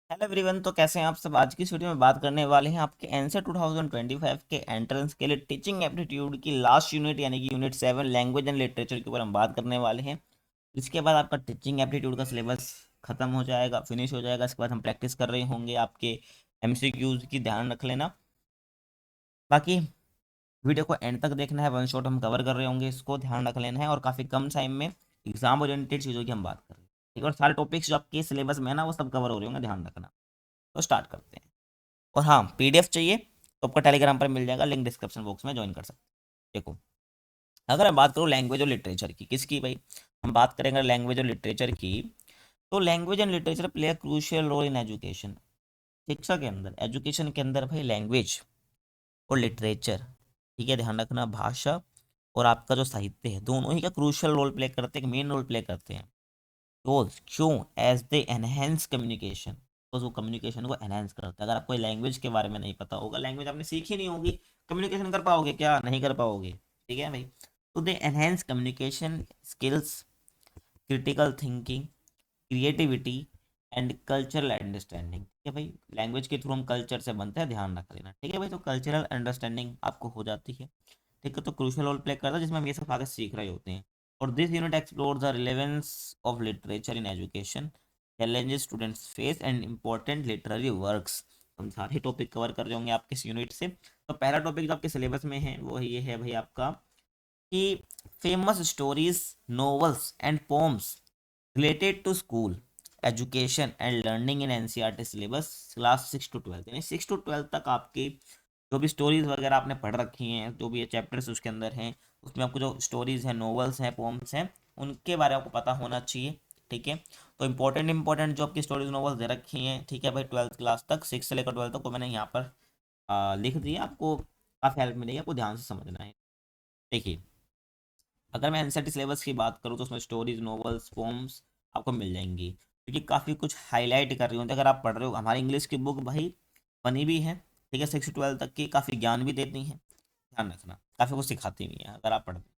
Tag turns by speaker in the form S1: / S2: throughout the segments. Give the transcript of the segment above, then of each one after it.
S1: Hello everyone. तो कैसे हैं आप सब। आज की इस वीडियो में बात करने वाले हैं आपके एंसर 2025 के एंट्रेंस के लिए टीचिंग एप्टीट्यूड की लास्ट यूनिट यानी कि यूनिट 7 लैंग्वेज एंड लिटरेचर के ऊपर हम बात करने वाले हैं। इसके बाद आपका टीचिंग एप्टीट्यूड का सिलेबस खत्म हो जाएगा, फिनिश हो जाएगा। इसके बाद हम प्रैक्टिस कर रहे होंगे आपके एमसीक्यूज की, ध्यान रख लेना। बाकी वीडियो को एंड तक देखना है, वन शॉट हम कवर कर रहे होंगे, इसको ध्यान रख लेना है। और काफ़ी कम टाइम में एग्जाम ओरिएंटेड चीज़ों की हम बात कर रहे हैं, ठीक है। और सारे टॉपिक्स जो आपके सिलेबस में है ना, वो सब कवर हो रहे होंगे, ध्यान रखना। तो स्टार्ट करते हैं। और हाँ, पीडीएफ चाहिए तो आपको टेलीग्राम पर मिल जाएगा, लिंक डिस्क्रिप्शन बॉक्स में ज्वाइन कर सकते हैं। देखो, अगर मैं बात करूँ लैंग्वेज और लिटरेचर की, किसकी भाई, हम बात करेंगे लैंग्वेज और लिटरेचर की। तो language and literature play a crucial role in education. शिक्षा के अंदर, एजुकेशन के अंदर भाई लैंग्वेज और लिटरेचर, ठीक है, ध्यान रखना, भाषा और आपका जो साहित्य है, दोनों ही का क्रूशियल रोल प्ले करते हैं, मेन रोल प्ले करते हैं। तो क्यों? As they enhance communication. तो वो कम्युनिकेशन को एनहेंस करता है। अगर आपको लैंग्वेज के बारे में नहीं पता होगा, लैंग्वेज आपने सीखी नहीं होगी, कम्युनिकेशन कर पाओगे क्या? नहीं कर पाओगे, ठीक है भाई। तो they enhance communication skills, critical thinking, creativity and cultural understanding, ठीक है भाई। लैंग्वेज के थ्रू हम कल्चर से बनते हैं, ध्यान रख लेना, ठीक है भाई। तो कल्चरल अंडरस्टैंडिंग आपको हो जाती है, ठीक है। तो क्रूशियल रोल प्ले करता है, जिसमें हम ये सब आगे सीख रहे होते हैं। और this unit explore the relevance of literature in education, challenges students face and important literary works. हम सारे टॉपिक कवर कर रहे होंगे आपके इस यूनिट से। तो पहला टॉपिक जो आपके सिलेबस में है वो ये है भाई आपका, कि famous stories, novels and poems related to school education and learning in NCERT syllabus class 6 to 12, यानी 6 to 12 तक आपकी जो भी स्टोरीज वगैरह आपने पढ़ रखी हैं, जो भी चैप्टर्स उसके अंदर हैं, उसमें आपको जो स्टोरीज हैं, नॉवेल्स हैं, पोम्स हैं, उनके बारे में आपको पता होना चाहिए, ठीक है। तो इंपॉर्टेंट जो आपकी स्टोरीज नॉवेल्स दे रखी हैं, ठीक है भाई, 12th क्लास तक, 6 से लेकर 12 तक को मैंने यहाँ पर लिख दिया। आपको काफ़ी हेल्प मिलेगी, आपको ध्यान से समझना है। देखिए, अगर मैं एनसीईआरटी सिलेबस की बात करूँ तो उसमें स्टोरीज, नॉवेल्स, पोम्स आपको मिल जाएंगी, क्योंकि काफ़ी कुछ हाईलाइट कर रही होती है। अगर आप पढ़ रहे हो, हमारी इंग्लिश की बुक भाई बनी भी है, ठीक है, 6 to 12 तक की, काफ़ी ज्ञान भी देती हैं, ध्यान रखना, काफ़ी कुछ सिखाती भी हैं अगर आप पढ़ते हैं।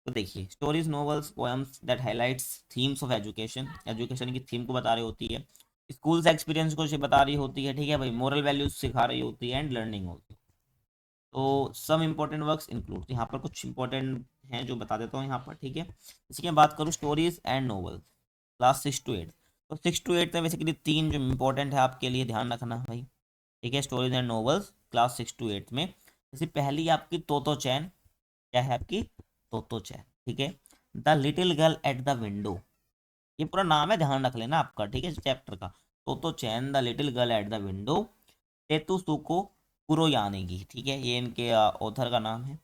S1: तो देखिए, stories, novels, poems that highlights themes of education, education की थीम को बता रही होती है, स्कूल से एक्सपीरियंस को बता रही होती है, ठीक है भाई, मोरल वैल्यूज सिखा रही होती है एंड लर्निंग होती है। तो सम इम्पोर्टेंट वर्क्स इंक्लूड, यहाँ पर कुछ इंपॉर्टेंट हैं जो बता देता हूँ यहाँ पर, ठीक है। इसकी मैं बात करूँ, stories and novel class 6 to 8। तो 6 to 8 में बेसिकली तीन जो इंपॉर्टेंट है आपके लिए, ध्यान रखना भाई, ठीक है। Stories and novels class 6 to 8 में, जैसे पहली आपकी तोतो चैन, क्या है आपकी? तोतो चैन, ठीक है। The little girl at the window, ये पूरा नाम है, ध्यान रख लेना आपका, ठीक है, चैप्टर का। Totto chan, the little girl at the window, Tetsuko कुरोयानेगी, ठीक है, ये इनके ऑथर का नाम है।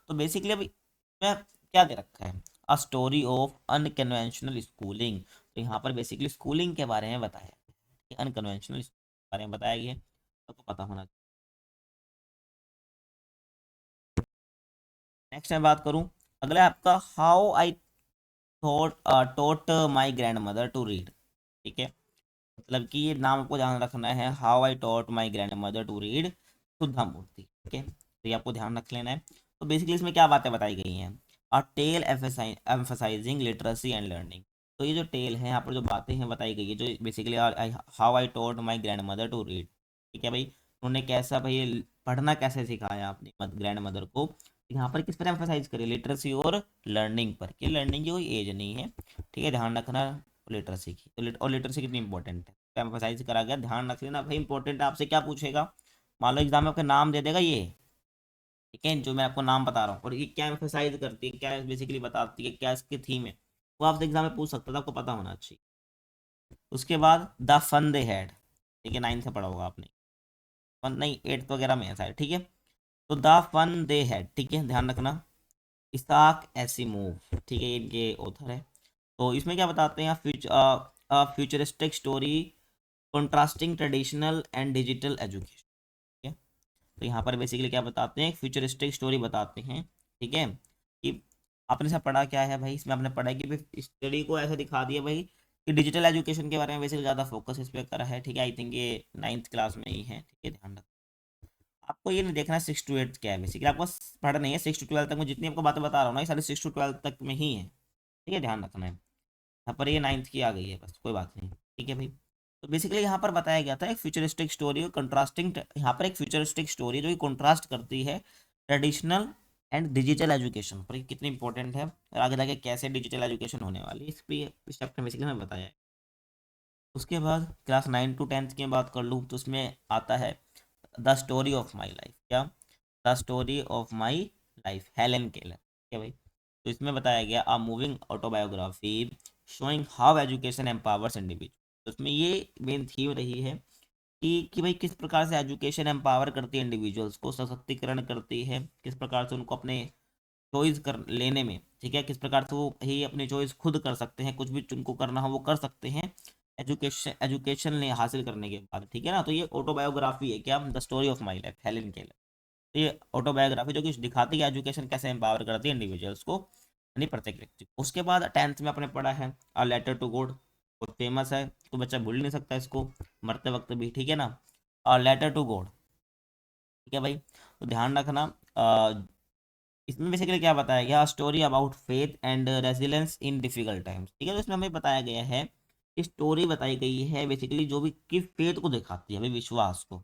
S1: तो बेसिकली अभी मैं क्या दे रखा है, a story of unconventional schooling. तो यहाँ पर बेसिकली स्कूलिंग के बारे में बताया है, अनकन्वेंशनल के बारे में बताया गया है, तो पता होना चाहिए। नेक्स्ट मैं बात करूँ, अगला है आपका, how I thought taught my grandmother to read, ठीक है। मतलब कि ये नाम आपको ध्यान रखना है, how I taught my grandmother to read Sudha Murty, ठीक है, तो ये आपको ध्यान रख लेना है। तो बेसिकली इसमें क्या बातें बताई गई हैं, a tale emphasizing literacy and learning. तो ये जो टेल है, यहाँ पर जो बातें हैं बताई गई है, जो basically how I taught my grandmother to read, ठीक है भाई, उन्होंने कैसा भाई पढ़ना कैसे सिखाया अपनी ग्रैंड मदर को। यहाँ पर किस पर एम्फसाइज करें, लिटरेसी और लर्निंग पर, कि लर्निंग की कोई एज नहीं है, ठीक है, ध्यान रखना। लिटरेसी की तो और लिटरेसी कितनी इंपॉर्टेंट है, तो एम्फोसाइज करा गया, ध्यान रख लेना भाई, इंपॉर्टेंट है। आपसे क्या पूछेगा, मान लो एग्जाम में आपका नाम दे देगा ये, ठीक है, जो मैं आपको नाम बता रहा हूँ, और ये क्या एम्फोसाइज करती है, क्या बेसिकली बताती है, क्या इसकी थीम है, वो आपसे एग्जाम में पूछ सकता था, आपको पता होना चाहिए। उसके बाद द फन दे हैड, ठीक है, 9th से पढ़ा होगा आपने, फन नहीं 8th वगैरह में है शायद, ठीक है। तो द फन दे हैड, ठीक है, ध्यान रखना। इसाक एसिमोव, ठीक है, ये इनके ऑथर है। तो इसमें क्या बताते हैं, futuristic story contrasting traditional and digital education, ठीक है। तो यहाँ पर बेसिकली क्या बताते हैं, फ्यूचरिस्टिक स्टोरी बताते हैं, ठीक है, कि आपने सब पढ़ा क्या है भाई, इसमें आपने पढ़ा है कि स्टडी को ऐसा दिखा दिया भाई कि डिजिटल एजुकेशन के बारे में बेसिकली ज़्यादा फोकस इस पर करा है, ठीक है। आई थिंक ये 9th क्लास में ही है, ठीक है, ध्यान रखना। आपको ये नहीं देखना है 6 to 8 क्या है, बेसिकली आपको पढ़ना नहीं है, 6 to 12 तक मैं जितनी आपको बातें बता रहा हूँ ना, ये सारी 6 to 12 तक में ही है, ठीक है, ध्यान रखना है। यहाँ पर ये 9th की आ गई है, बस कोई बात नहीं, ठीक है भाई। तो बेसिकली यहाँ पर बताया गया था एक फ्यूचरिस्टिक स्टोरी और कंट्रास्टिंग, यहाँ पर एक फ्यूचरिस्टिक स्टोरी जो कि कंट्रास्ट करती है ट्रेडिशनल एंड डिजिटल एजुकेशन पर, कितनी इंपॉर्टेंट है और आगे जाके कैसे डिजिटल एजुकेशन होने वाली है इस चैप्टर में बेसिकली मैं बताया है। उसके बाद क्लास 9 to 10 की बात कर लूँ तो उसमें आता है the story of my life. क्या? The story of my life, Helen Keller. क्या भाई? तो इसमें बताया गया a moving autobiography showing how education empowers individual. तो उसमें ये मेन थीम रही है कि भाई किस प्रकार से एजुकेशन एम्पावर करती है इंडिविजुअल्स को, सशक्तिकरण करती है, किस प्रकार से उनको अपने चॉइस कर लेने में, ठीक है, किस प्रकार से वो ही अपनी चॉइस खुद कर सकते हैं, कुछ भी उनको करना हो वो कर सकते हैं एजुकेशन ने हासिल करने के बाद, ठीक है ना। तो ये ऑटोबायोग्राफी है, क्या? The story of my life, Helen Keller. तो ये ऑटोबायोग्राफी जो कि दिखाती है एजुकेशन कैसे एम्पावर करती है इंडिविजुअल्स को, यानी प्रत्येक व्यक्ति को। उसके बाद 10th में आपने पढ़ा है अ लेटर टू गॉड, बहुत फेमस है तो बच्चा भूल नहीं सकता इसको मरते वक्त भी, ठीक है ना। अ लेटर टू गॉड, ठीक है भाई। तो ध्यान रखना, इसमें बेसिकली क्या बताया गया, story about faith and resilience in difficult times, ठीक है। तो इसमें हमें बताया गया है कि स्टोरी बताई गई है बेसिकली जो भी कि फेथ को दिखाती है, भाई विश्वास को,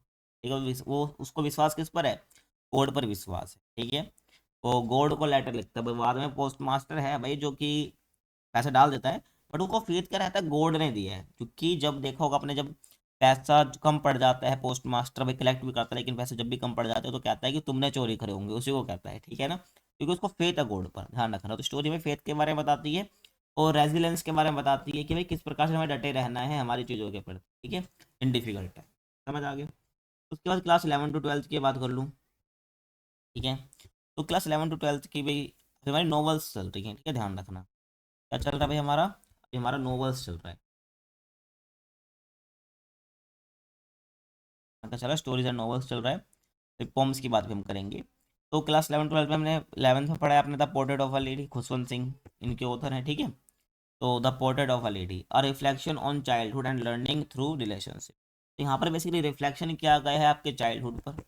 S1: ठीक है। वो उसको विश्वास किस पर है? गॉड पर विश्वास है, ठीक है। वो गॉड को लेटर लिखता है, बाद में पोस्ट मास्टर है भाई जो कि पैसे डाल देता है, बट उनको फेथ क्या रहता है, गॉड ने दिया है। क्योंकि जब देखा होगा आपने, जब पैसा कम पड़ जाता है पोस्ट मास्टर भाई कलेक्ट भी करता है, लेकिन पैसे जब भी कम पड़ जाते हैं तो कहता है कि तुमने चोरी करे होंगे, उसी को कहता है, ठीक है ना। क्योंकि उसको फेथ है गॉड पर, ध्यान रखना। तो स्टोरी में फेथ के बारे में बताती है और रेजिलेंस के बारे में बताती है कि भाई किस प्रकार से हमें डटे रहना है हमारी चीज़ों के प्रति, ठीक है, इन डिफिकल्ट टाइम। समझ आ गया। उसके बाद क्लास 11 to 12 की बात कर लूँ, ठीक है। तो क्लास 11 to 12 की भाई हमारी नॉवेल्स चल रही हैं, ठीक है, ध्यान रखना। क्या चल रहा है भाई हमारा? अभी हमारा नॉवेल्स चल रहा है, पता चला स्टोरीज एंड नॉवेल्स चल रहा है। फिर पोम्स की बात भी हम करेंगे। तो क्लास 11 12 में हमने 11th में पढ़ा है आपने the portrait of a lady, Khushwant Singh इनके ऑथर हैं, ठीक है। तो the portrait of a lady a reflection on childhood and learning through relationship. तो यहाँ पर बेसिकली रिफ्लेक्शन किया गया है आपके चाइल्डहुड पर,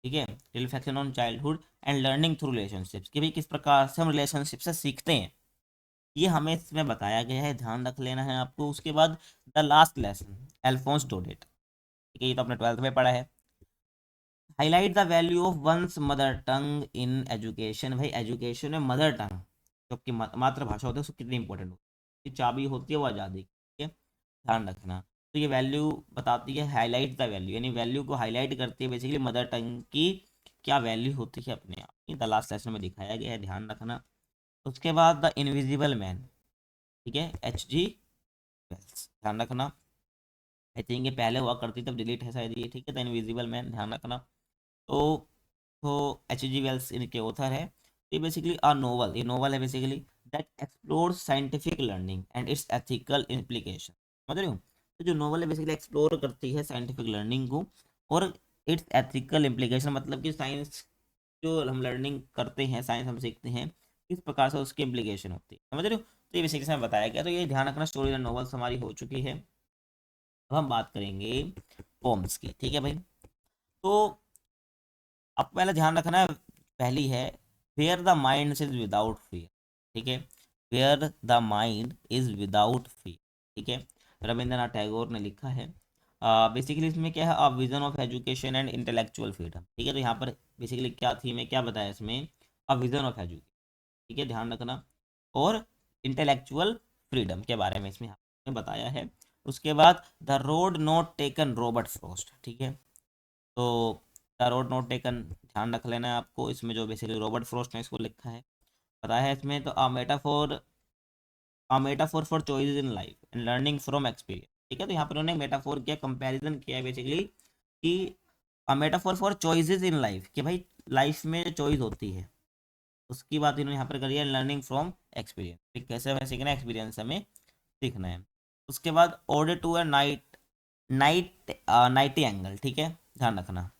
S1: ठीक है, reflection on childhood and learning through relationships, कि भाई किस प्रकार से हम रिलेशनशिप से सीखते हैं, ये हमें इसमें बताया गया है, ध्यान रख लेना है आपको। उसके बाद the last lesson Alphonse Daudet, ठीक है, ये तो आपने 12th में पढ़ा है। Highlight the value of one's mother tongue in education. भाई एजुकेशन में मदर टंग जो आपकी मातृभाषा होती है उसको कितनी इंपॉर्टेंट होती है, चाबी होती है वो आज़ादी की, ठीक है, ध्यान रखना। तो ये वैल्यू बताती है, हाईलाइट द वैल्यू यानी वैल्यू को हाईलाइट करती है बेसिकली मदर टंग की क्या वैल्यू होती है अपने आप की, द लास्ट लेसन में दिखाया गया है, ध्यान रखना। उसके बाद द इनविजिबल मैन, ठीक है, H.G. वेल्स, ध्यान रखना। आई थिंक ये पहले हुआ करती तब डिलीट है शायद ये, ठीक है, द इनविजिबल मैन, ध्यान रखना। तो तो H.G. वेल्स इनके ऑथर है। ये बेसिकली अ नोवेल, ये नोवेल है basically that explores scientific learning and it's ethical implication. समझ रहे हो? तो जो नोवेल है बेसिकली एक्सप्लोर करती है साइंटिफिक लर्निंग को और इट्स एथिकल इम्प्लीकेशन, मतलब कि साइंस जो हम लर्निंग करते हैं, साइंस हम सीखते हैं, किस प्रकार से उसकी इम्प्लीकेशन होती है, समझ रहे हो। तो ये बेसिकली इसमें बताया गया। तो ये ध्यान रखना, स्टोरी एंड नॉवेल्स हमारी हो चुकी है। अब हम बात करेंगे पोम्स की, ठीक है भाई। तो अब पहले ध्यान रखना है, पहली है where the mind is without fear, ठीक है, where the mind is without fear, ठीक है, रविंद्रनाथ टैगोर ने लिखा है। बेसिकली इसमें क्या है, a vision of education and intellectual freedom, ठीक है। तो यहाँ पर बेसिकली क्या थीम है, क्या बताया इसमें, अ विजन ऑफ एजुकेशन, ठीक है, ध्यान रखना, और इंटेलेक्चुअल फ्रीडम के बारे में इसमें आपने बताया है। उसके बाद the road not taken Robert Frost, ठीक है। तो द रोड नॉट टेकन ध्यान रख लेना है आपको, इसमें जो बेसिकली रॉबर्ट फ्रॉस्ट ने इसको लिखा है पता है इसमें। तो a metaphor for choice in life and learning from experience, ठीक है। तो यहाँ पर उन्होंने मेटाफोर किया, कंपैरिजन किया है बेसिकली कि a metaphor for choices in life, कि भाई लाइफ में जो चॉइस होती है उसकी बात इन्होंने यहाँ पर करी है, लर्निंग फ्रॉम एक्सपीरियंस, ठीक, कैसे हमें सीखना है, एक्सपीरियंस हमें सीखना है। उसके बाद ऑर्डर टू अ नाइटी एंगल, ठीक है, ध्यान रखना,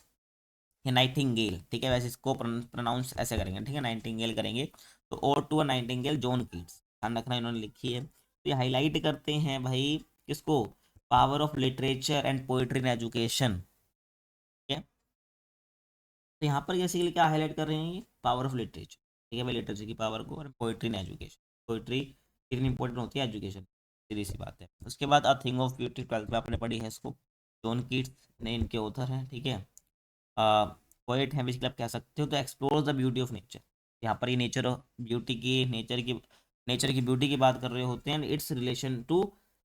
S1: ये नाइटिंगेल, ठीक है, वैसे इसको प्रोनाउंस ऐसे करेंगे, ठीक है, नाइटिंगेल करेंगे। तो और to a nightingale John Keats, ध्यान रखना, इन्होंने लिखी है। तो ये हाईलाइट करते हैं भाई किसको, power of literature and poetry in education, ठीक है। तो यहाँ पर बेसिकली क्या हाईलाइट कर रहे हैं, ये पावर ऑफ लिटरेचर, ठीक है भाई, लिटरेचर की पावर को, और पोइट्री इन एजुकेशन, पोइट्री कितनी इंपॉर्टेंट होती है एजुकेशन। सीधी सी बात है। उसके बाद a thing of beauty 12th में आपने पढ़ी है इसको, जॉन कीट्स ने इनके ऑथर हैं, ठीक है। पोएट हैं बेसिकली आप कह सकते हो। तो explore the beauty of nature, यहाँ पर ये नेचर ब्यूटी की नेचर की ब्यूटी की बात कर रहे होते हैं, it's relation to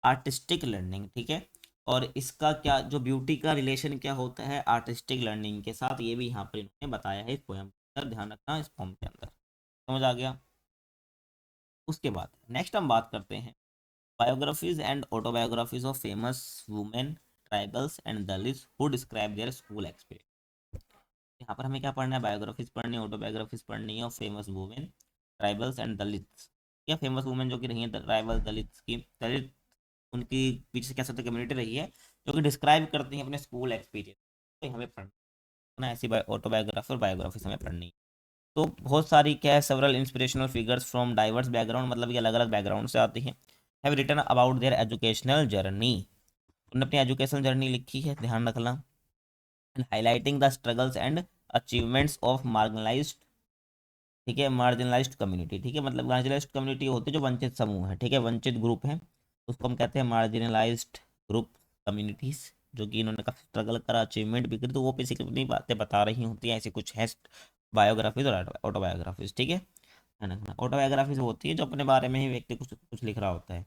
S1: artistic learning, ठीक है। और इसका क्या जो ब्यूटी का रिलेशन क्या होता है आर्टिस्टिक लर्निंग के साथ, ये भी यहाँ पर इन्होंने बताया है इस पोएम के अंदर, ध्यान रखना इस पोएम के अंदर, समझ आ गया। उसके बाद नेक्स्ट हम बात करते हैं biographies and autobiographies of famous women, tribals and Dalits who describe their school experience. यहाँ पर हमें क्या पढ़ना है, बायोग्राफीज पढ़नी है, ऑटोबायोग्राफीज पढ़नी है of famous women, tribals and Dalits. या फेमस वुमेन जो कि रही है ट्राइबल दलित्स की, दलित उनकी पीछे कह सकते कम्युनिटी रही है जो कि डिस्क्राइब करती है अपने स्कूल एक्सपीरियंस, तो हमें पढ़ना है ऐसी ऑटोबायोग्राफी और बायोग्राफीज हमें पढ़नी है। तो बहुत सारी क्या है, several inspirational figures from diverse background, मतलब ये अलग अलग बैकग्राउंड से आती हैं, have written about their educational journey, उन्होंने अपनी एजुकेशनल जर्नी लिखी है, ध्यान रखना। And highlighting the struggles and achievements of marginalized, ठीक है, मार्जिनलाइज्ड कम्युनिटी, ठीक है, मतलब मार्जिनलाइज्ड कम्युनिटी होती है जो वंचित समूह है, ठीक है, वंचित ग्रुप है, उसको हम कहते हैं मार्जिनलाइज्ड ग्रुप कम्युनिटीज, जो कि इन्होंने काफ़ी स्ट्रगल करा, अचीवमेंट भी करी, तो वो बेसिकली अपनी बातें बता रही होती हैं, ऐसी कुछ है बायोग्राफीज और ऑटोबायोग्राफीज, ठीक है ना। ऑटोबायोग्राफीज होती है जो अपने बारे में ही व्यक्ति कुछ कुछ लिख रहा होता है।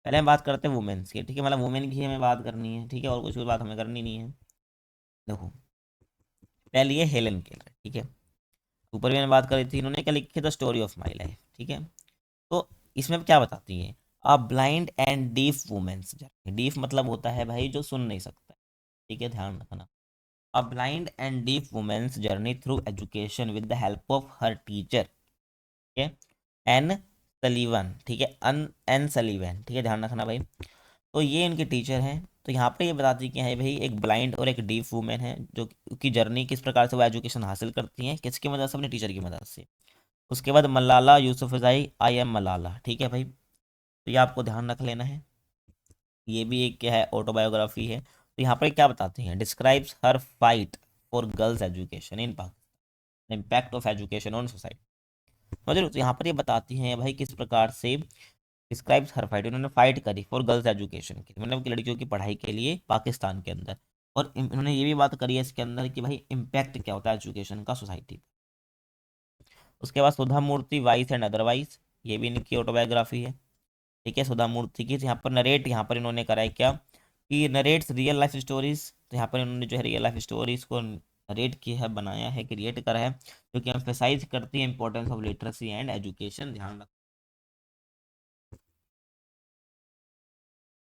S1: पहले हम बात करते हैं वुमेन्स की, ठीक है, मतलब वुमेन की हमें बात करनी है, ठीक है, और कुछ भी बात हमें करनी नहीं है। देखो पहले ये हेलन केलर, ठीक है, ऊपर भी मैंने बात करी थी, इन्होंने क्या लिखी, the story of my life, ठीक है। तो इसमें क्या बताती है, a blind and deaf women's journey, deaf मतलब होता है भाई जो सुन नहीं सकता, ठीक है, ध्यान रखना। A blind and deaf women's journey through education with the help of her teacher, ठीक है, एन सलीवन, ठीक है, एन सलीवन, ठीक है, ध्यान रखना भाई। तो ये इनके टीचर हैं। तो यहाँ पे ये बताती कि है भाई एक ब्लाइंड और एक डीफ वुमेन है जो की जर्नी किस प्रकार से वो एजुकेशन हासिल करती हैं, किसकी मदद से, अपने टीचर की मदद से। उसके बाद मलाला यूसुफजई, आई एम मलाला, ठीक है भाई, तो ये आपको ध्यान रख लेना है। ये भी एक क्या है, ऑटोबायोग्राफी है। तो यहाँ पर क्या बताते हैं, describes her fight for girls education in Pakistan, impact of education on society, समझ रहे हो। तो यहाँ पर ये बताती हैं भाई किस प्रकार से डिस्क्राइब्स हर फाइट, उन्होंने फाइट करी फॉर गर्ल्स एजुकेशन के, मतलब कि लड़कियों की पढ़ाई के लिए पाकिस्तान के अंदर। और उन्होंने ये भी बात करी है इसके अंदर कि भाई इम्पैक्ट क्या होता है एजुकेशन का सोसाइटी। उसके बाद सुधा मूर्ति, वाइस एंड अदरवाइज, ये भी इनकी ऑटोबायोग्राफी है, ठीक है, सुधा मूर्ति की। तो यहाँ पर नरेट, यहाँ पर इन्होंने करा है क्या कि नरेट्स रियल लाइफ स्टोरीज, तो यहाँ पर इन्होंने जो है रियल लाइफ स्टोरीज को नरेट किया है, बनाया है, क्रिएट करा है, जो कि एम्फेसाइज करती है importance of literacy and education, ध्यान रख।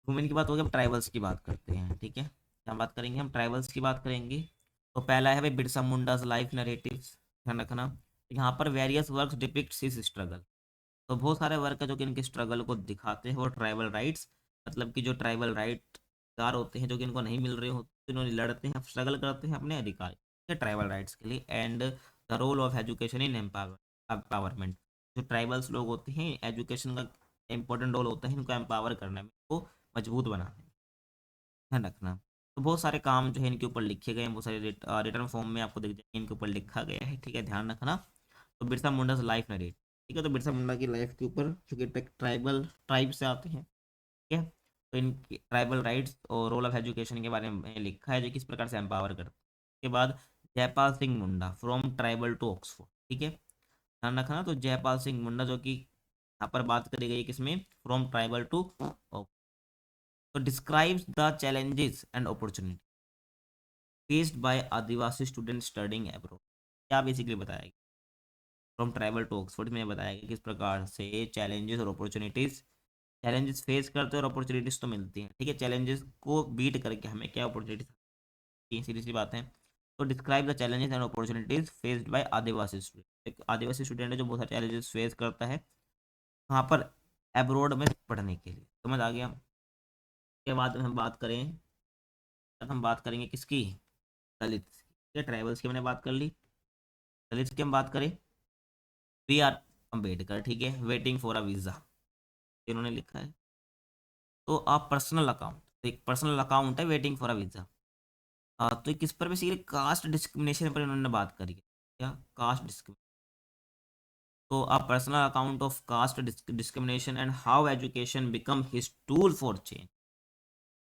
S1: वुमेन की बात हो गई, अब ट्राइबल्स की बात करते हैं, ठीक है, क्या बात करेंगे हम, ट्राइबल्स की बात करेंगे। तो पहला है भाई बिरसा मुंडाज लाइफ नरेटिव्स, ध्यान रखना। यहाँ पर various works depicts his struggle, तो बहुत सारे वर्क है जो कि इनके स्ट्रगल को दिखाते हैं। और ट्राइबल राइट्स, मतलब कि जो ट्राइबल राइटदार होते हैं जो कि इनको नहीं मिल रहे होते, तो इन्होंने लड़ते हैं, स्ट्रगल करते हैं अपने अधिकार के, ट्राइबल राइट्स के लिए। And the role of education in empowerment, जो ट्राइबल्स लोग होते हैं एजुकेशन का इंपॉर्टेंट रोल होता है इनको एम्पावर करने में, को मजबूत बनाने में, ध्यान रखना। तो बहुत सारे काम जो है इनके ऊपर लिखे गए हैं, बहुत सारे रिटर्न फॉर्म में आपको दिख जाएंगे, इनके ऊपर लिखा गया है, ठीक है, ध्यान रखना। तो बिरसा मुंडा लाइफ नरेट, ठीक है, तो बिरसा मुंडा की लाइफ के ऊपर चूंकि ट्राइबल ट्राइब से आते हैं, ठीक है, तो इनकी ट्राइबल राइट्स और रोल ऑफ एजुकेशन के बारे में लिखा है जो किस प्रकार से एम्पावर करते हैं। उसके बाद Jaipal Singh Munda from tribal to Oxford, ठीक है, ध्यान रखना। तो जयपाल सिंह मुंडा जो कि यहाँ पर बात करी गई किसमें, फ्रॉम ट्राइबल टू, तो describes the challenges and opportunity faced by Adivasi student studying abroad, क्या बेसिकली बताया गया, फ्रॉम ट्राइबल टू ऑक्सफोर्ड में बताया गया किस प्रकार से चैलेंजेस और अपॉर्चुनिटीज, चैलेंजेस फेस करते हैं और अपॉर्चुनिटीज तो मिलती हैं, ठीक है, चैलेंजेस को बीट करके हमें क्या अपॉर्चुनिटीज, सीधी सी बात है। तो describe the challenges and opportunities faced by Adivasi student, एक आदिवासी स्टूडेंट है जो बहुत सारे चैलेंजेस फेस करता है वहाँ पर एब्रोड में पढ़ने के लिए, समझ आ गया। के बाद हम बात करें, अब हम बात करेंगे किसकी, दलित के, ट्राइबल्स की मैंने बात कर ली, दलित की हम बात करें, बी आर अम्बेडकर, ठीक है, वेटिंग फॉर अ वीज़ा, इन्होंने लिखा है। तो आप पर्सनल अकाउंट, एक पर्सनल अकाउंट है वेटिंग फॉर अ वीज़ा। तो ये किस पर बेसिकली कास्ट डिस्क्रिमिनेशन पर इन्होंने बात करी है, क्या कास्ट डिस्क्रिमिनेशन, तो a personal account of caste discrimination and how education become his tool for change.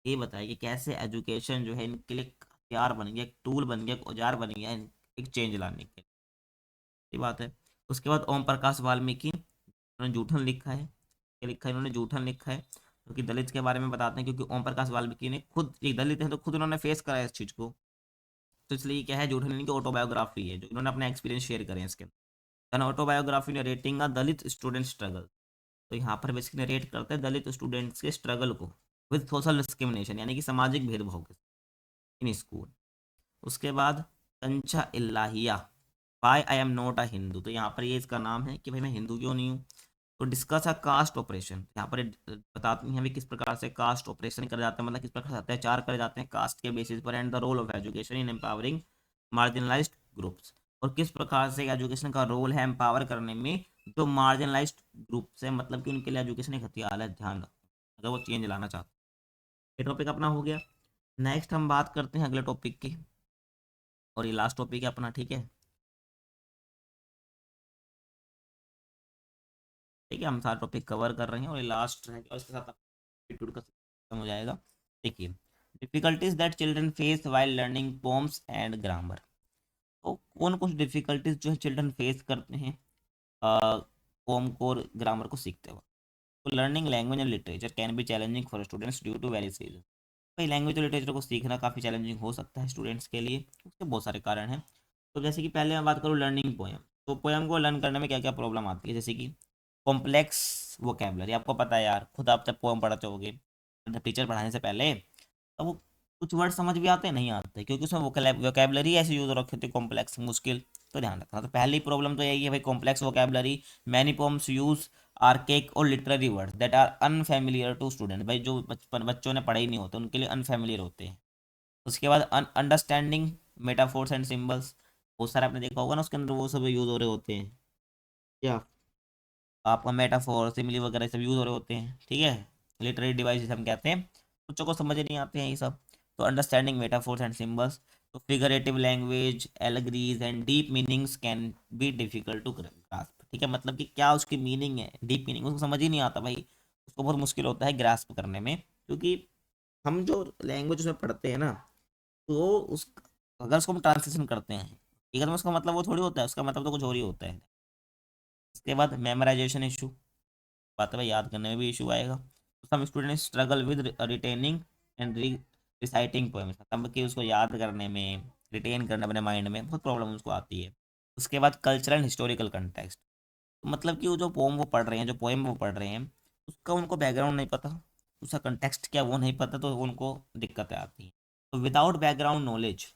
S1: ये बताइए कि कैसे एजुकेशन जो है इनके लिए एक हथियार बन गया, एक टूल बन गया, एक औजार बन गया एक चेंज लाने के लिए। ये बात है। उसके बाद ओम प्रकाश वाल्मीकि, उन्होंने जूठन लिखा है। क्या लिखा है इन्होंने? जूठन लिखा है। क्योंकि दलित के बारे में बताते हैं, क्योंकि ओम प्रकाश वाल्मीकि ने खुद एक दलित है तो खुद उन्होंने फेस करा है इस चीज़ को। तो इसलिए क्या है, जूठन इनकी ऑटोबायोग्राफी है जो इन्होंने अपने एक्सपीरियंस शेयर करे हैं इसके अंदर। An autobiography narrating a Dalit student struggle. तो यहाँ पर बेसिकली नरेट करते हैं दलित स्टूडेंट्स के स्ट्रगल को विद सोशल डिस्क्रिमिनेशन, यानी कि सामाजिक भेदभाव के इन स्कूल। उसके बाद Kancha Ilaiah, why I am not a Hindu. तो यहाँ पर ये इसका नाम है कि भाई मैं हिंदू क्यों नहीं हूँ। तो डिस्कस अ कास्ट ऑपरेशन, यहाँ पर बताती हैं भी किस प्रकार से कास्ट ऑपरेशन करे जाते हैं, मतलब किस प्रकार से अत्याचार करे जाते हैं कास्ट के बेसिस पर, and the role of education in empowering marginalized groups. और किस प्रकार से एजुकेशन का रोल है एम्पावर करने में जो मार्जिनलाइज्ड ग्रुप से, मतलब कि उनके लिए एजुकेशन एक हथियार है, ध्यान रखो अगर वो चेंज लाना चाहते हैं। ये टॉपिक अपना हो गया। नेक्स्ट हम बात करते हैं अगले टॉपिक की, और ये लास्ट टॉपिक है अपना, ठीक है। ठीक है, हम सारा टॉपिक कवर कर रहे हैं और ये लास्ट है और इसके साथ एप्टीट्यूड का खत्म हो जाएगा। देखिए, difficulties that children face while learning poems and grammar. तो कौन कौन सी डिफिकल्टीज जो है चिल्ड्रन फेस करते हैं पोम को और ग्रामर को सीखते हुए। तो learning language and literature can be challenging for students due to various reason. भाई लैंग्वेज और लिटरेचर को सीखना काफ़ी चैलेंजिंग हो सकता है स्टूडेंट्स के लिए, उसके बहुत सारे कारण हैं। तो जैसे कि पहले मैं बात करूँ लर्निंग पोएम, तो पोएम को लर्न करने में क्या क्या प्रॉब्लम आती है, जैसे कि कॉम्प्लेक्स वोकेबलरी। आपको पता है यार, खुद आप जब पोएम पढ़ते होगे जब टीचर पढ़ाने से पहले, तो वो कुछ वर्ड समझ भी आते हैं नहीं आते, क्योंकि उसमें वोकेबलरी ऐसे यूज रखे होते कॉम्प्लेक्स मुश्किल। तो ध्यान रखना, तो पहली प्रॉब्लम तो यही है भाई, complex vocabulary. Many poems use archaic और literary words that are unfamiliar to student. भाई जो बचपन बच्चों ने पढ़े ही नहीं होते उनके लिए अनफेमिलियर होते हैं। उसके बाद अंडरस्टैंडिंग मेटाफोर्स एंड सिंबल्स, बहुत सारे आपने देखा होगा ना उसके अंदर वो सब यूज हो रहे होते हैं, क्या आपका मेटाफोर सिमिली वगैरह सब यूज हो रहे होते हैं, ठीक है। लिटरेरी डिवाइसेस हम कहते हैं, बच्चों को समझ नहीं आते हैं ये सब। तो अंडरस्टैंडिंग मेटाफोर्स एंड सिंबल्स। तो figurative language allegories and deep meanings can be difficult to grasp. ठीक है, मतलब कि क्या उसकी मीनिंग है, डीप मीनिंग उसको समझ ही नहीं आता भाई, उसको बहुत मुश्किल होता है ग्रास्प करने में। क्योंकि हम जो लैंग्वेज उसमें पढ़ते हैं ना, तो उस अगर उसको हम ट्रांसलेशन करते हैं, ठीक है, तो उसका मतलब वो थोड़ी होता है, उसका मतलब तो कुछ और ही होता है। इसके बाद मेमोराइजेशन इशू, बात है भाई याद करने में भी इशू आएगा। तो some student struggle with retaining and reciting poems, मतलब कि उसको याद करने में, रिटेन करने अपने माइंड में बहुत प्रॉब्लम उसको आती है। उसके बाद कल्चरल एंड हिस्टोरिकल कंटेक्स्ट, मतलब कि वो जो पोम वो पढ़ रहे हैं, जो पोएम वो पढ़ रहे हैं, उसका उनको बैकग्राउंड नहीं पता, उसका कंटेक्स्ट क्या वो नहीं पता, तो उनको दिक्कतें आती हैं। तो विदाउट बैकग्राउंड नॉलेज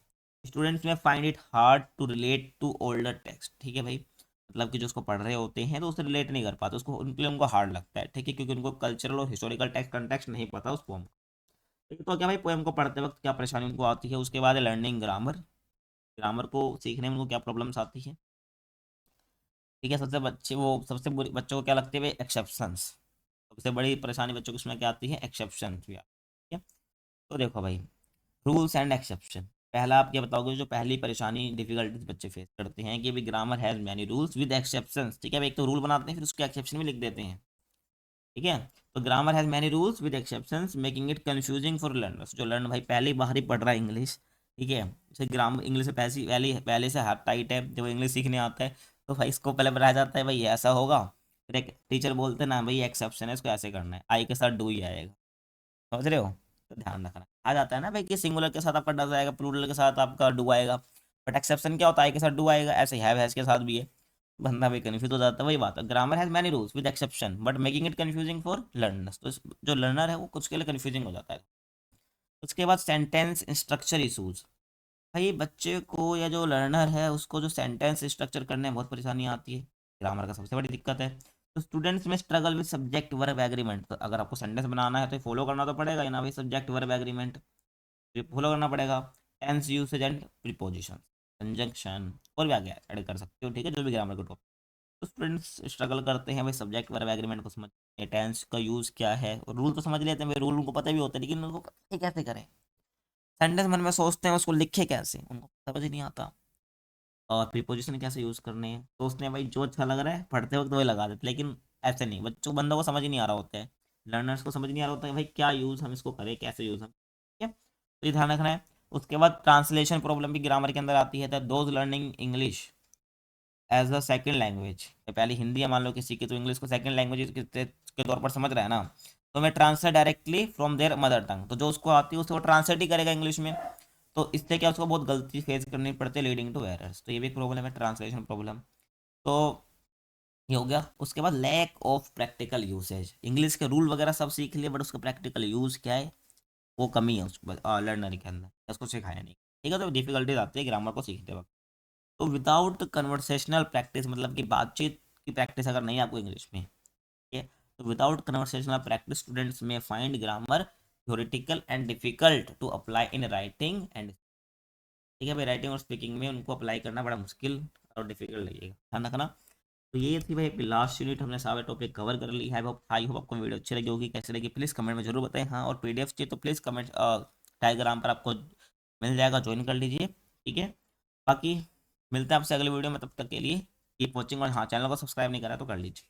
S1: स्टूडेंट्स में find it hard to relate to older text. ठीक है भाई, मतलब कि जो उसको पढ़ रहे होते हैं तो उससे रिलेट नहीं कर पाते, उसको उनके लिए उनको हार्ड लगता है, ठीक है, क्योंकि उनको कल्चरल और हिस्टोरिकल टेक्स्ट कंटेक्स्ट नहीं पता उस पोम का। ठीक है, तो क्या भाई पोएम को पढ़ते वक्त क्या परेशानी उनको आती है। उसके बाद लर्निंग ग्रामर, ग्रामर को सीखने में उनको क्या प्रॉब्लम्स आती है। ठीक है, सबसे बच्चे वो सबसे बुरी बच्चों को क्या लगती है भाई, एक्सेप्शंस। सबसे बड़ी परेशानी बच्चों को उसमें क्या आती है, एक्सेप्शन भी आती है। तो देखो भाई, रूल्स एंड एक्सेप्शन। पहला आप क्या बताओगे, जो पहली परेशानी डिफिकल्टीज बच्चे फेस करते हैं कि भाई grammar has many rules with exceptions. ठीक है भाई, एक तो रूल बनाते हैं फिर उसके एक्सेप्शन भी लिख देते हैं, ठीक है। तो grammar has many rules with exceptions making it confusing for learners. जो लर्न भाई पहले बाहर ही पढ़ रहा है इंग्लिश, ठीक है, जैसे ग्रामर इंग्लिश से पहले से हाथ टाइट है, जब इंग्लिश सीखने आता है तो भाई इसको पहले बताया जाता है भाई ये ऐसा होगा, फिर एक टीचर बोलते हैं ना भाई एक्सेप्शन है इसको ऐसे करना है, आई के साथ डू ही आएगा, समझ रहे हो। तो ध्यान रखना, आ जाता है ना भाई कि सिंगुलर के साथ आपका डज आएगा, प्लूरल के साथ आपका डू आएगा, बट एक्सेप्शन क्या होता है, आई के साथ डू आएगा, ऐसे हैव हैज के साथ भी है। बंदा भी कन्फ्यूज हो जाता है, वही बात है, grammar has many rules with exception but making it confusing for learners. तो जो लर्नर है वो कुछ के लिए कंफ्यूजिंग हो जाता है। उसके बाद सेंटेंस स्ट्रक्चर इशूज। भाई बच्चे को या जो लर्नर है उसको जो सेंटेंस स्ट्रक्चर करने में बहुत परेशानी आती है, ग्रामर का सबसे बड़ी दिक्कत है। तो स्टूडेंट्स में struggle with subject verb agreement. तो अगर आपको सेंटेंस बनाना है तो फॉलो करना तो पड़ेगा ही ना भाई, सब्जेक्ट वर्ब एग्रीमेंट फॉलो करना पड़ेगा। Tense usage and preposition, conjunction और भी आगे ऐड कर सकते हो, ठीक है, जो भी ग्रामर का टॉपिक। तो स्टूडेंट्स स्ट्रगल करते हैं भाई सब्जेक्ट वर्ब एग्रीमेंट को समझ, टेंस का यूज़ क्या है, और रूल तो समझ लेते हैं भाई, रूल उनको पता भी होता है, लेकिन उनको ये कैसे करें, सेंटेंस मन में सोचते हैं उसको लिखे कैसे, उनको समझ ही नहीं आता। और प्रीपोजिशन कैसे यूज़ करने हैं, तो उसने भाई जो अच्छा लग रहा है पढ़ते वक्त वही लगा देते, लेकिन ऐसे नहीं, बंदों को समझ ही नहीं आ रहा होता है, लर्नर्स को समझ नहीं आ रहा होता है भाई क्या यूज़ हम इसको करें, कैसे यूज़ हम, ठीक है, तो ये ध्यान रखना है। उसके बाद ट्रांसलेशन प्रॉब्लम भी ग्रामर के अंदर आती है, those learning English as a second language, पहले हिंदी है मान लो किसी की, तो इंग्लिश को सेकेंड लैंग्वेज के तौर पर समझ रहा है ना, तो मैं translate directly from there mother tongue, तो जो उसको आती है उसको ट्रांसलेट ही करेगा इंग्लिश में, तो इससे क्या उसको बहुत गलती फेस करनी पड़ती है, लीडिंग टू एरर्स, तो ये भी एक प्रॉब्लम है, ट्रांसलेशन प्रॉब्लम। तो ये हो गया। उसके बाद lack of practical usage, English के रूल वगैरह सब सीख लिए, बट उसका प्रैक्टिकल यूज़ क्या है वो कमी है उसको लर्नर के अंदर, उसको सिखाया नहीं, ठीक है, तो डिफिकल्टीज आती है ग्रामर को सीखते वक्त। तो विदाउट कन्वर्सेशनल प्रैक्टिस, मतलब कि बातचीत की प्रैक्टिस अगर नहीं है आपको इंग्लिश में, ठीक है, तो विदाउट कन्वर्सेशनल प्रैक्टिस स्टूडेंट्स में find grammar theoretical and difficult to apply in writing and, ठीक है भाई, राइटिंग और स्पीकिंग में उनको अप्लाई करना बड़ा मुश्किल और डिफिकल्ट लगेगा, ध्यान रखना। तो ये थी भाई लास्ट यूनिट, हमने सारे टॉपिक कवर कर ली है। आई होप आपको वीडियो अच्छी लगी होगी, कैसे लगी प्लीज़ कमेंट में जरूर बताएं। हाँ, और पीडीएफ चाहिए तो प्लीज़ कमेंट टेलीग्राम पर आपको मिल जाएगा, ज्वाइन कर लीजिए, ठीक है। बाकी मिलते हैं आपसे अगले वीडियो में, तब तक के लिए कीप वॉचिंग, और हाँ चैनल को सब्सक्राइब नहीं करा तो कर लीजिए।